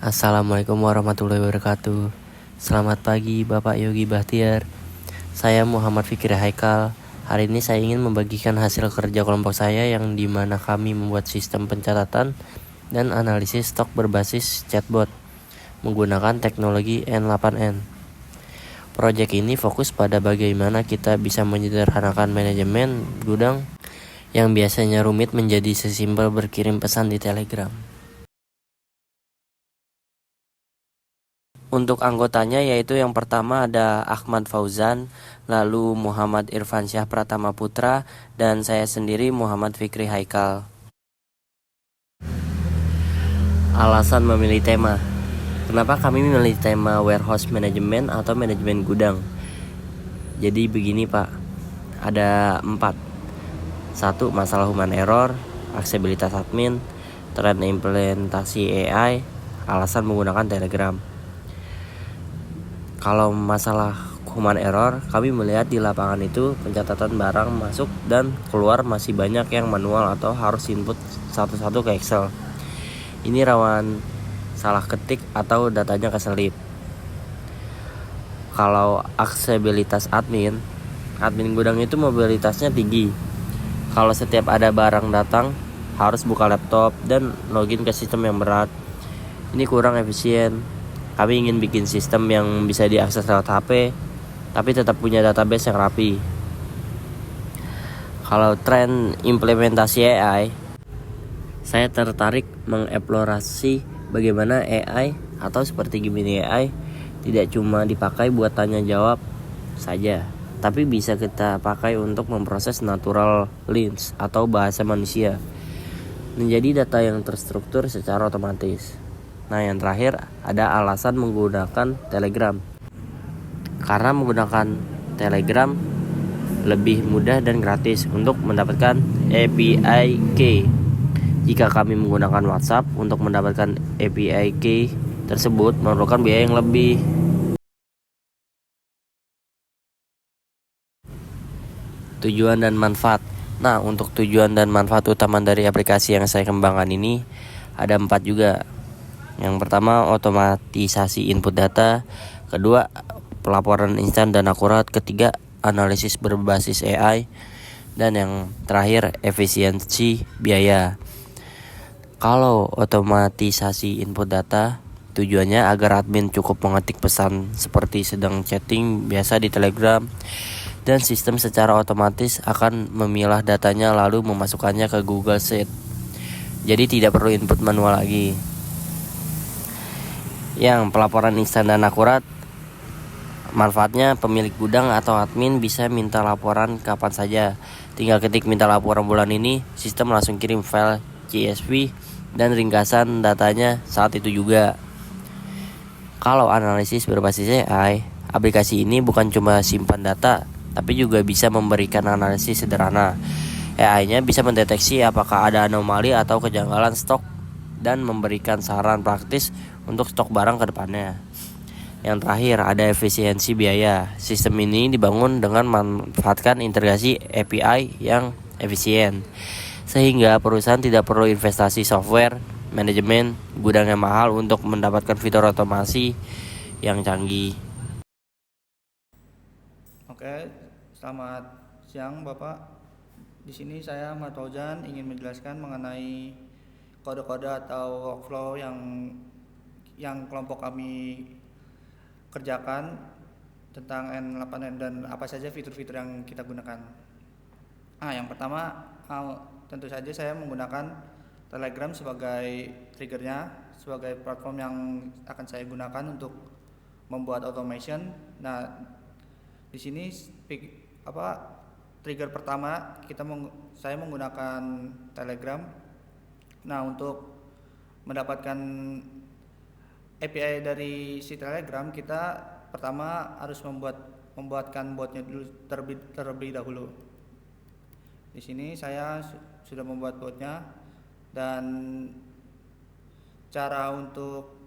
Assalamualaikum warahmatullahi wabarakatuh. Selamat pagi Bapak Yogi Bahtiar. Saya Muhammad Fikri Haikal. Hari ini saya ingin membagikan hasil kerja kelompok saya yang dimana kami membuat sistem pencatatan dan analisis stok berbasis chatbot menggunakan teknologi N8N. Proyek ini fokus pada bagaimana kita bisa menyederhanakan manajemen gudang yang biasanya rumit menjadi sesimpel berkirim pesan di Telegram. Untuk anggotanya yaitu yang pertama ada Ahmad Fauzan, lalu Muhammad Irfansyah Pratama Putra, dan saya sendiri Muhammad Fikri Haikal. Alasan memilih tema. Kenapa kami memilih tema warehouse management atau manajemen gudang? Jadi begini Pak, ada 4. 1. Masalah human error, aksesibilitas admin, tren implementasi AI, alasan menggunakan Telegram. Kalau masalah human error, kami melihat di lapangan itu pencatatan barang masuk dan keluar masih banyak yang manual atau harus input satu-satu ke Excel. Ini rawan salah ketik atau datanya keselip. Kalau aksesibilitas admin gudang itu mobilitasnya tinggi. Kalau setiap ada barang datang, harus buka laptop dan login ke sistem yang berat. Ini kurang efisien. Kami ingin bikin sistem yang bisa diakses lewat HP, tapi tetap punya database yang rapi. Kalau tren implementasi AI, saya tertarik mengeksplorasi bagaimana AI atau seperti Gemini AI tidak cuma dipakai buat tanya jawab saja, tapi bisa kita pakai untuk memproses natural language atau bahasa manusia menjadi data yang terstruktur secara otomatis. Nah, yang terakhir ada alasan menggunakan Telegram. Karena menggunakan Telegram lebih mudah dan gratis untuk mendapatkan API key. Jika kami menggunakan WhatsApp untuk mendapatkan API key tersebut memerlukan biaya yang lebih. Tujuan dan manfaat. Nah, untuk tujuan dan manfaat utama dari aplikasi yang saya kembangkan ini ada 4 juga. Yang pertama, otomatisasi input data. Kedua, pelaporan instan dan akurat. Ketiga, analisis berbasis AI. Dan yang terakhir, efisiensi biaya. Kalau otomatisasi input data, tujuannya agar admin cukup mengetik pesan seperti sedang chatting biasa di Telegram, dan sistem secara otomatis akan memilah datanya lalu memasukkannya ke Google Sheet. Jadi tidak perlu input manual lagi. Yang pelaporan instan dan akurat, manfaatnya pemilik gudang atau admin bisa minta laporan kapan saja. Tinggal ketik minta laporan bulan ini, sistem langsung kirim file CSV dan ringkasan datanya saat itu juga. Kalau analisis berbasis AI, aplikasi ini bukan cuma simpan data, tapi juga bisa memberikan analisis sederhana. AI-nya bisa mendeteksi apakah ada anomali atau kejanggalan stok dan memberikan saran praktis untuk stok barang ke depannya. Yang terakhir ada efisiensi biaya. Sistem ini dibangun dengan memanfaatkan integrasi API yang efisien, sehingga perusahaan tidak perlu investasi software manajemen gudang yang mahal untuk mendapatkan fitur otomasi yang canggih. Oke, selamat siang Bapak. Di sini saya Ahmad Fauzan ingin menjelaskan mengenai kode-kode atau workflow yang kelompok kami kerjakan tentang N8N dan apa saja fitur-fitur yang kita gunakan. Yang pertama tentu saja saya menggunakan Telegram sebagai triggernya, sebagai platform yang akan saya gunakan untuk membuat automation. Nah, di sini trigger pertama saya menggunakan Telegram. Nah, untuk mendapatkan API dari si Telegram, kita pertama harus membuatkan botnya dulu terlebih dahulu. Di sini saya sudah membuat botnya, dan cara untuk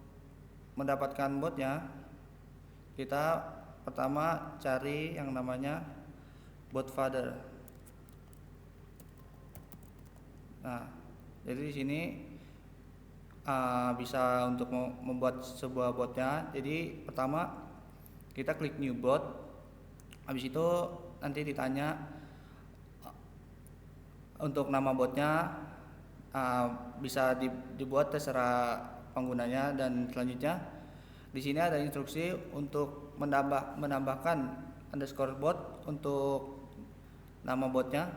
mendapatkan botnya, kita pertama cari yang namanya bot father. Nah, jadi di sini bisa untuk membuat sebuah botnya. Jadi pertama kita klik new bot, habis itu nanti ditanya untuk nama botnya, bisa dibuat terserah penggunanya. Dan selanjutnya di sini ada instruksi untuk menambahkan underscore bot untuk nama botnya,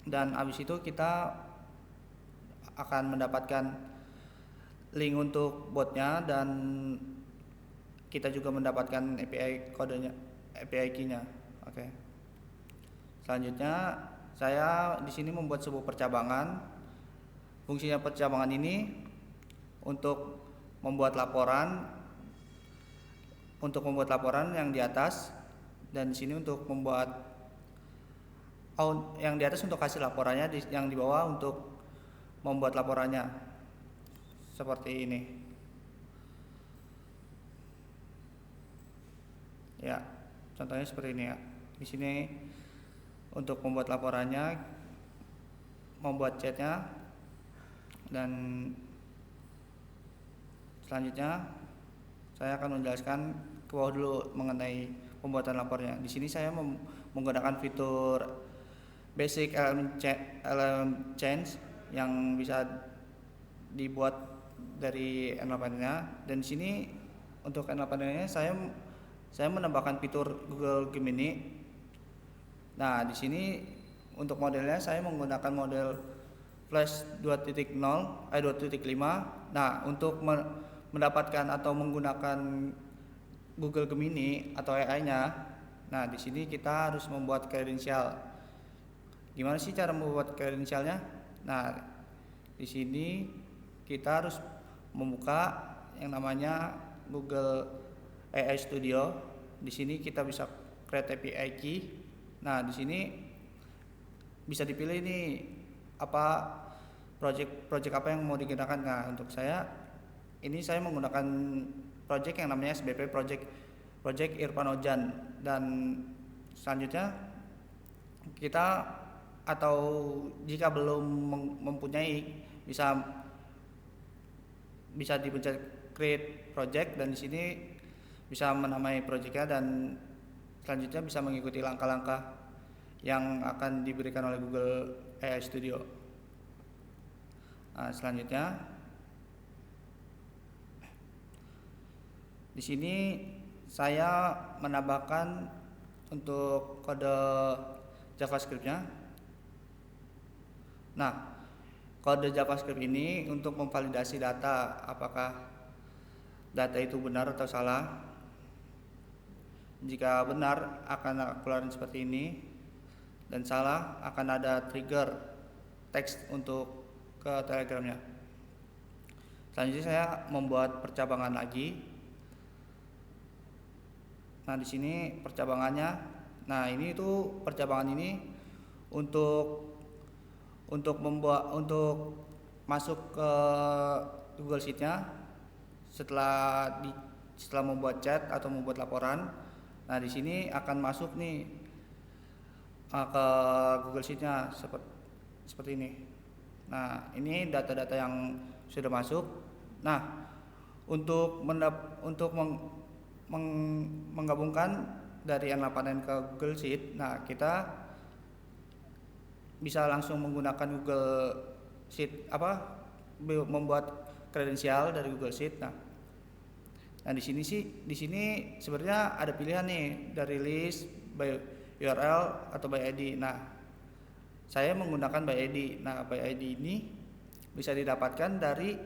dan habis itu kita akan mendapatkan link untuk botnya, dan kita juga mendapatkan API kodenya, API key-nya. Oke. Selanjutnya saya di sini membuat sebuah percabangan. Fungsinya percabangan ini untuk membuat laporan yang di atas, dan di sini untuk membuat yang di atas untuk hasil laporannya, yang di bawah untuk membuat laporannya seperti ini. Ya, contohnya seperti ini ya. Di sini untuk membuat laporannya, membuat chatnya, dan selanjutnya saya akan menjelaskan ke bawah dulu mengenai pembuatan lapornya. Di sini saya menggunakan fitur basic element change yang bisa dibuat dari N8-nya, dan di sini untuk N8-nya saya menambahkan fitur Google Gemini. Nah, di sini untuk modelnya saya menggunakan model Flash 2.0 2.5. Nah, untuk mendapatkan atau menggunakan Google Gemini atau AI-nya, nah di sini kita harus membuat kredensial. Gimana sih cara membuat kredensialnya? Nah, di sini kita harus membuka yang namanya Google AI Studio. Di sini kita bisa create API key. Nah, di sini bisa dipilih nih apa project apa yang mau digunakan. Nah, untuk saya menggunakan project yang namanya SBP project Irfan Ojan. Dan selanjutnya kita, atau jika belum mempunyai, bisa dipencet create project, dan di sini bisa menamai projectnya, dan selanjutnya bisa mengikuti langkah-langkah yang akan diberikan oleh Google AI Studio. Nah, selanjutnya di sini saya menambahkan untuk kode JavaScript-nya. Nah, kode JavaScript ini untuk memvalidasi data, apakah data itu benar atau salah. Jika benar akan keluarin seperti ini, dan salah akan ada trigger teks untuk ke Telegramnya. Selanjutnya saya membuat percabangan lagi. Nah, di sini percabangannya. Nah, ini itu percabangan ini untuk masuk ke Google Sheet-nya setelah membuat chat atau membuat laporan. Nah, di sini akan masuk nih ke Google Sheet-nya seperti ini. Nah, ini data-data yang sudah masuk. Nah, untuk menggabungkan dari N8N ke Google Sheet, nah kita bisa langsung menggunakan Google Sheet membuat kredensial dari Google Sheet. Nah, di sini sebenarnya ada pilihan nih dari list, by URL atau by ID. Nah, saya menggunakan by ID. Nah, by ID ini bisa didapatkan dari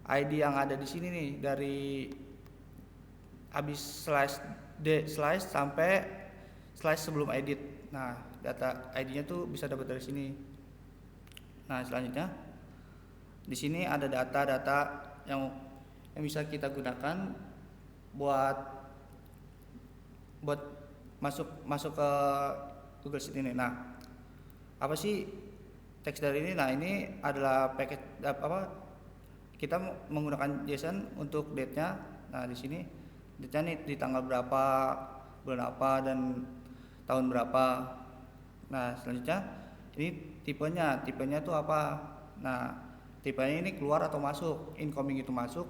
ID yang ada di sini nih, dari habis slash sampai slash sebelum edit. Nah, data ID-nya tuh bisa dapat dari sini. Nah, selanjutnya di sini ada data-data yang bisa kita gunakan buat masuk ke Google Sheet ini. Nah, apa sih teks dari ini? Nah, ini adalah paket kita menggunakan JSON untuk date-nya. Nah, di sini date-nya nih di tanggal berapa, bulan apa, dan tahun berapa. Nah, selanjutnya ini tipenya tuh apa. Nah, tipenya ini keluar atau masuk. Incoming itu masuk,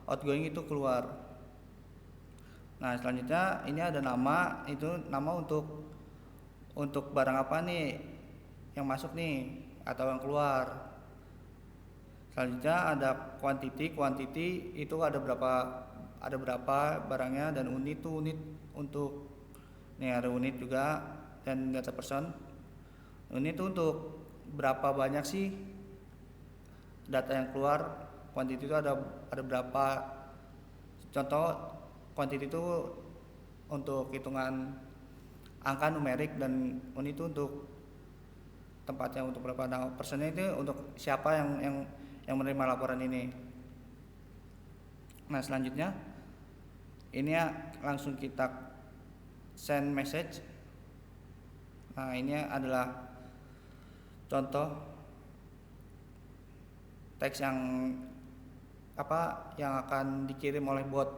outgoing itu keluar. Nah, selanjutnya ini ada nama, itu nama untuk barang apa nih yang masuk nih atau yang keluar. Selanjutnya ada quantity itu ada berapa barangnya, dan unit itu unit untuk nih ada unit juga, dan data person. Unit itu untuk berapa banyak sih data yang keluar. Quantity itu ada berapa. Contoh quantity itu untuk hitungan angka numerik, dan unit itu untuk tempatnya untuk berapa. Nah, personnya itu untuk siapa yang menerima laporan ini. Nah, selanjutnya ini ya langsung kita send message. Nah, ini adalah contoh teks yang akan dikirim oleh bot.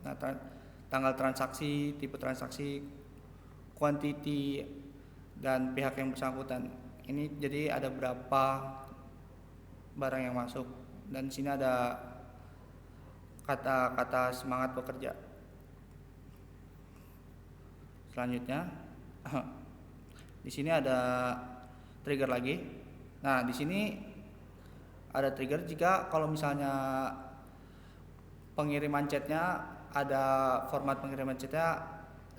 Nah, tanggal transaksi, tipe transaksi, quantity, dan pihak yang bersangkutan. Ini jadi ada berapa barang yang masuk, dan sini ada kata-kata semangat bekerja. Selanjutnya di sini ada trigger lagi. Nah, di sini ada trigger jika kalau misalnya pengiriman chatnya, ada format pengiriman chatnya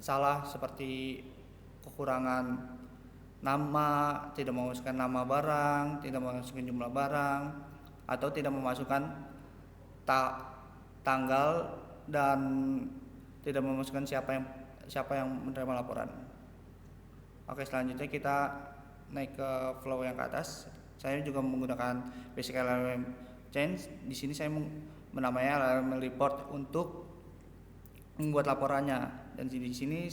salah, seperti kekurangan nama, tidak memasukkan nama barang, tidak memasukkan jumlah barang, atau tidak memasukkan tanggal, dan tidak memasukkan siapa yang menerima laporan. Oke, selanjutnya kita naik ke flow yang ke atas. Saya juga menggunakan basic LLM change. Di sini saya menamainya LLM report untuk membuat laporannya, dan di sini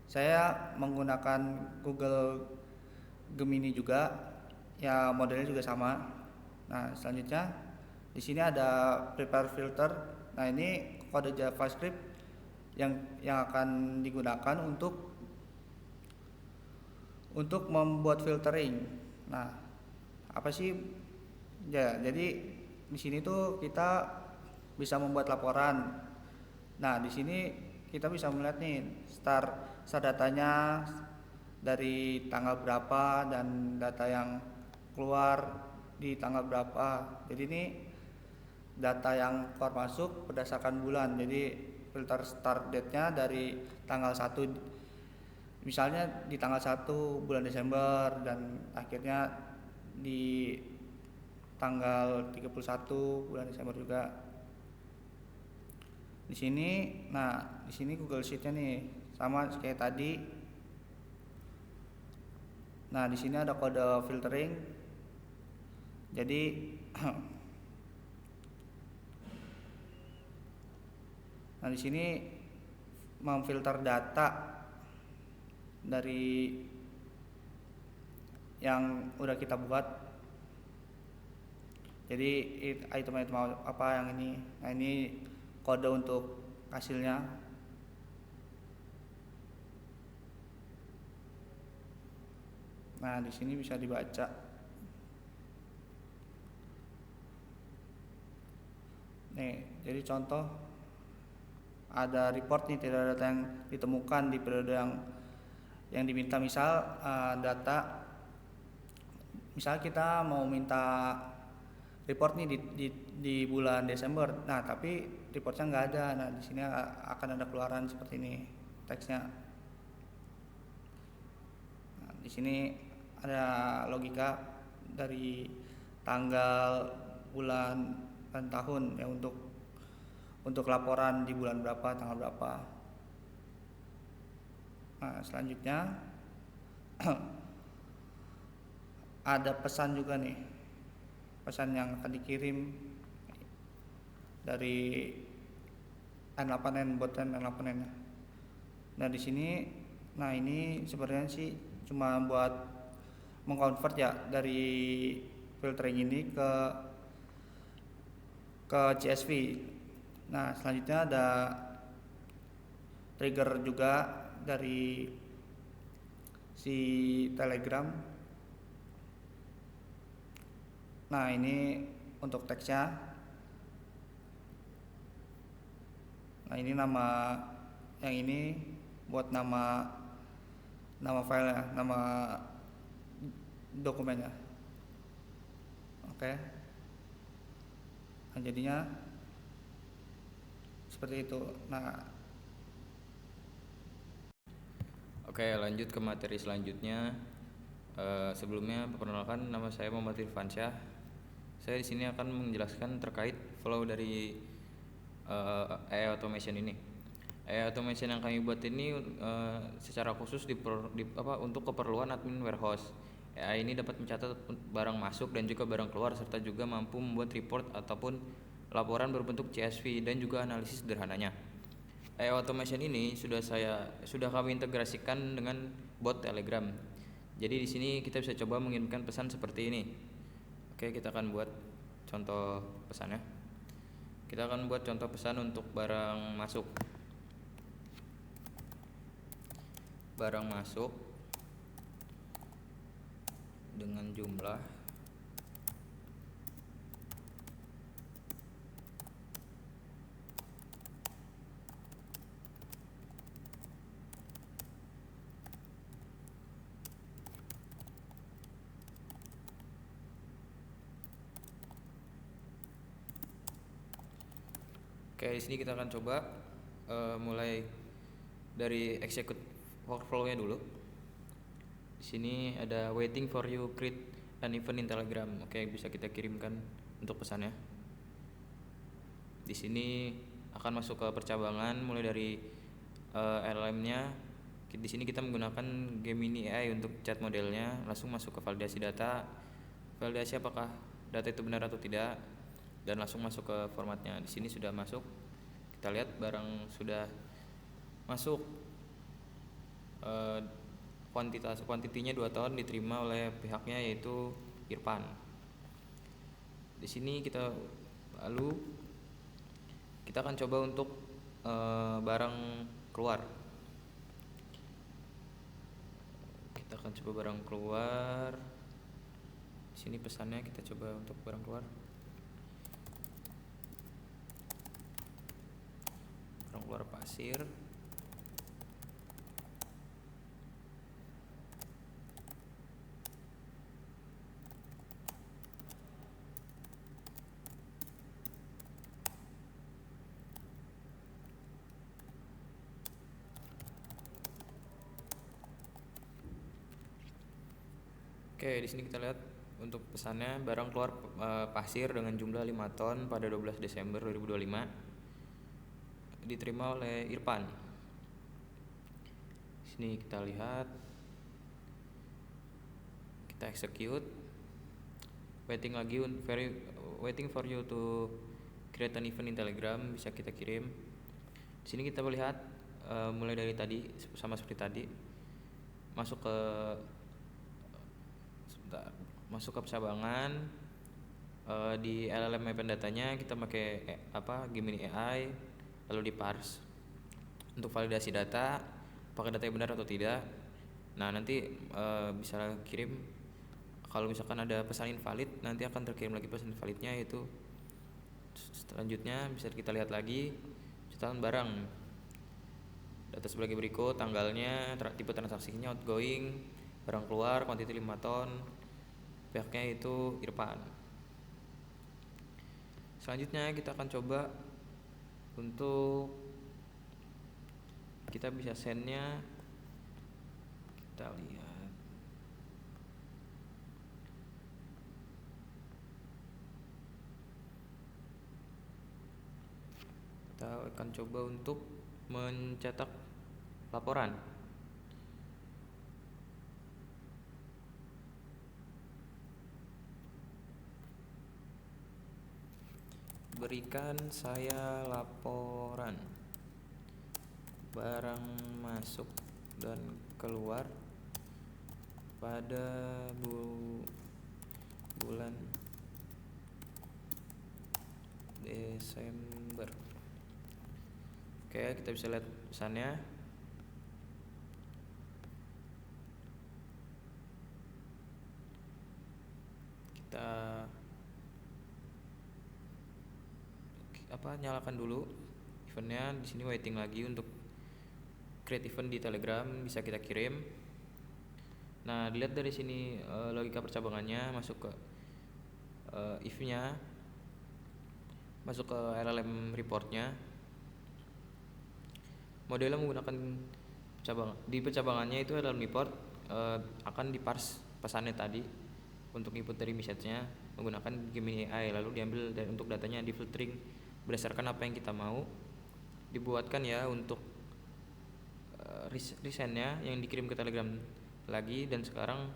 saya menggunakan Google Gemini juga, ya modelnya juga sama. Nah, selanjutnya di sini ada prepare filter. Nah, ini kode JavaScript yang akan digunakan untuk membuat filtering. Nah, apa sih? Ya, jadi di sini tuh kita bisa membuat laporan. Nah, di sini kita bisa melihat nih start datanya dari tanggal berapa, dan data yang keluar di tanggal berapa. Jadi ini data yang keluar masuk berdasarkan bulan. Jadi filter start date-nya dari tanggal 1, misalnya di tanggal 1 bulan Desember, dan akhirnya di tanggal 31 bulan Desember juga. Di sini Google Sheet-nya nih sama kayak tadi. Nah, di sini ada kode filtering. Jadi nah, di sini memfilter data dari yang udah kita buat. Jadi item-item apa yang ini. Nah, ini kode untuk hasilnya. Nah, di sini bisa dibaca. Nih, jadi contoh ada report nih, tidak ada data yang ditemukan di periode yang diminta. Misal data, misal kita mau minta report nih di bulan Desember. Nah, tapi reportnya nggak ada. Nah, di sini akan ada keluaran seperti ini teksnya. Nah, di sini ada logika dari tanggal, bulan, dan tahun ya untuk laporan di bulan berapa, tanggal berapa. Nah, selanjutnya ada pesan juga nih, pesan yang akan dikirim dari N8N, bot N8N. Nah, di sini, nah ini sebenarnya sih cuma buat mengkonvert ya dari filtering ini ke CSV. Nah, selanjutnya ada trigger juga dari si Telegram. Nah, ini untuk teksnya. Nah, ini nama yang ini buat nama filenya, nama dokumennya. Oke. Nah, jadinya seperti itu. Nah, Oke, lanjut ke materi selanjutnya. Sebelumnya perkenalkan, nama saya Muhammad Irfansyah. Saya di sini akan menjelaskan terkait flow dari AI automation ini. AI automation yang kami buat ini secara khusus untuk keperluan admin warehouse. AI ini dapat mencatat barang masuk dan juga barang keluar, serta juga mampu membuat report ataupun laporan berbentuk CSV dan juga analisis sederhananya. AI automation ini sudah kami integrasikan dengan bot Telegram. Jadi di sini kita bisa coba mengirimkan pesan seperti ini. Oke, kita akan buat contoh pesannya. Kita akan buat contoh pesan untuk barang masuk. Barang masuk dengan jumlah Oke, di sini kita akan coba mulai dari execute workflow-nya dulu. Di sini ada waiting for you create an event in Telegram. Oke, bisa kita kirimkan untuk pesannya. Di sini akan masuk ke percabangan mulai dari LLM-nya. Di sini kita menggunakan Gemini AI untuk chat modelnya. Langsung masuk ke validasi data. Validasi apakah data itu benar atau tidak, dan langsung masuk ke formatnya. Di sini sudah masuk. Kita lihat barang sudah masuk. Kuantitinya 2 ton, diterima oleh pihaknya yaitu Irfan. Di sini kita akan coba untuk barang keluar. Kita akan coba barang keluar. Di sini pesannya kita coba untuk barang keluar. Barang keluar pasir. Oke, di sini kita lihat untuk pesannya barang keluar pasir dengan jumlah 5 ton pada 12 Desember 2025. Diterima oleh Irfan. Di sini kita lihat, kita execute. Waiting for you to create an event in Telegram, bisa kita kirim. Di sini kita melihat mulai dari tadi sama seperti tadi, masuk ke percabangan. Di LLM mapping datanya kita pakai Gemini AI, lalu di parse untuk validasi data apakah datanya benar atau tidak. Nah, nanti bisa kirim. Kalau misalkan ada pesan invalid, nanti akan terkirim lagi pesan invalidnya, yaitu selanjutnya bisa kita lihat lagi catatan barang. Data sebagai berikut: tanggalnya, tipe transaksinya outgoing, barang keluar, kuantiti 5 ton, pihaknya itu Irfan. Selanjutnya kita akan coba untuk kita bisa send-nya. Kita lihat. Kita akan coba untuk mencetak laporan. Berikan saya laporan barang masuk dan keluar pada bulan Desember. Oke, kita bisa lihat pesannya. Kita nyalakan dulu eventnya. Di sini waiting lagi untuk create event di Telegram, bisa kita kirim. Nah, dilihat dari sini logika percabangannya, masuk ke if-nya, masuk ke LLM reportnya. Modelnya menggunakan di percabangannya itu LLM report akan diparse pesannya tadi untuk input dari message-nya menggunakan Gemini AI, lalu diambil dan untuk datanya di filtering berdasarkan apa yang kita mau, dibuatkan ya untuk resendnya yang dikirim ke Telegram lagi, dan sekarang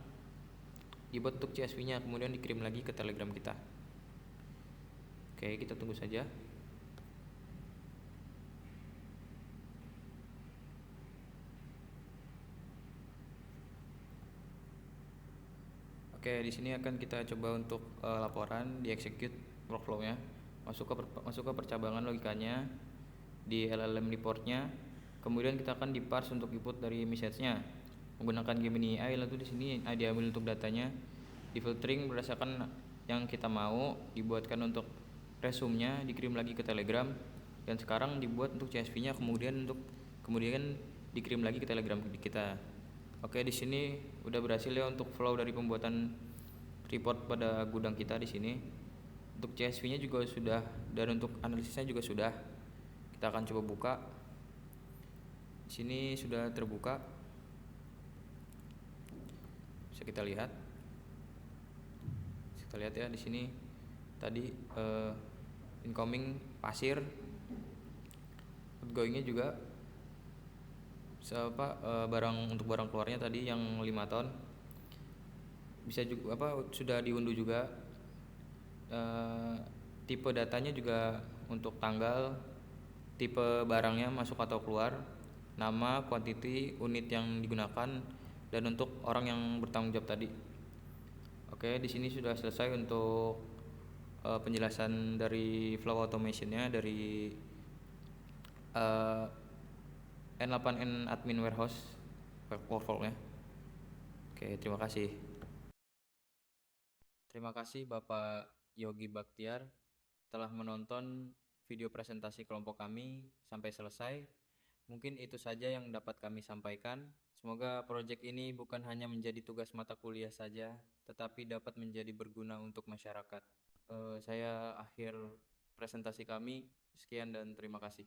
dibuat untuk CSV-nya kemudian dikirim lagi ke Telegram kita. Oke, kita tunggu saja. Oke, di sini akan kita coba untuk laporan di execute workflow-nya. Masuk ke percabangan logikanya di LLM reportnya. Kemudian kita akan diparse untuk input dari message-nya menggunakan Gemini AI, lalu di sini diambil untuk datanya, di filtering berdasarkan yang kita mau, dibuatkan untuk resume-nya, dikirim lagi ke Telegram, dan sekarang dibuat untuk CSV-nya kemudian dikirim lagi ke Telegram kita. Oke, di sini udah berhasil ya untuk flow dari pembuatan report pada gudang kita di sini. Untuk CSV-nya juga sudah, dan untuk analisisnya juga sudah. Kita akan coba buka. Di sini sudah terbuka. Bisa kita lihat. Kita lihat ya di sini tadi incoming pasir, outgoingnya juga untuk barang keluarnya tadi yang 5 ton. Bisa juga sudah diunduh juga. Tipe datanya juga untuk tanggal, tipe barangnya masuk atau keluar, nama, quantity, unit yang digunakan, dan untuk orang yang bertanggung jawab tadi. Oke, di sini sudah selesai untuk penjelasan dari flow automation-nya dari N8N admin warehouse workflow-nya. Oke, terima kasih. Terima kasih Bapak Yogi Baktiar telah menonton video presentasi kelompok kami sampai selesai. Mungkin itu saja yang dapat kami sampaikan. Semoga proyek ini bukan hanya menjadi tugas mata kuliah saja, tetapi dapat menjadi berguna untuk masyarakat. Saya akhir presentasi kami. Sekian dan terima kasih.